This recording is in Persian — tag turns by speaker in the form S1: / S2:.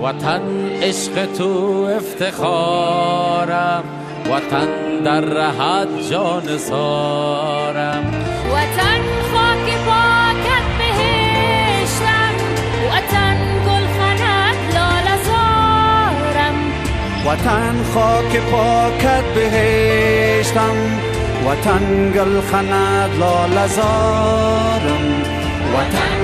S1: وطن عشق تو افتخارم، وطن در رهت جان سارم.
S2: وطن خاک پاکت بهشتم، وطن گل خند لاله زارم.
S3: وطن خاک پاکت بهشتم، وطن گل خند لاله زارم. وطن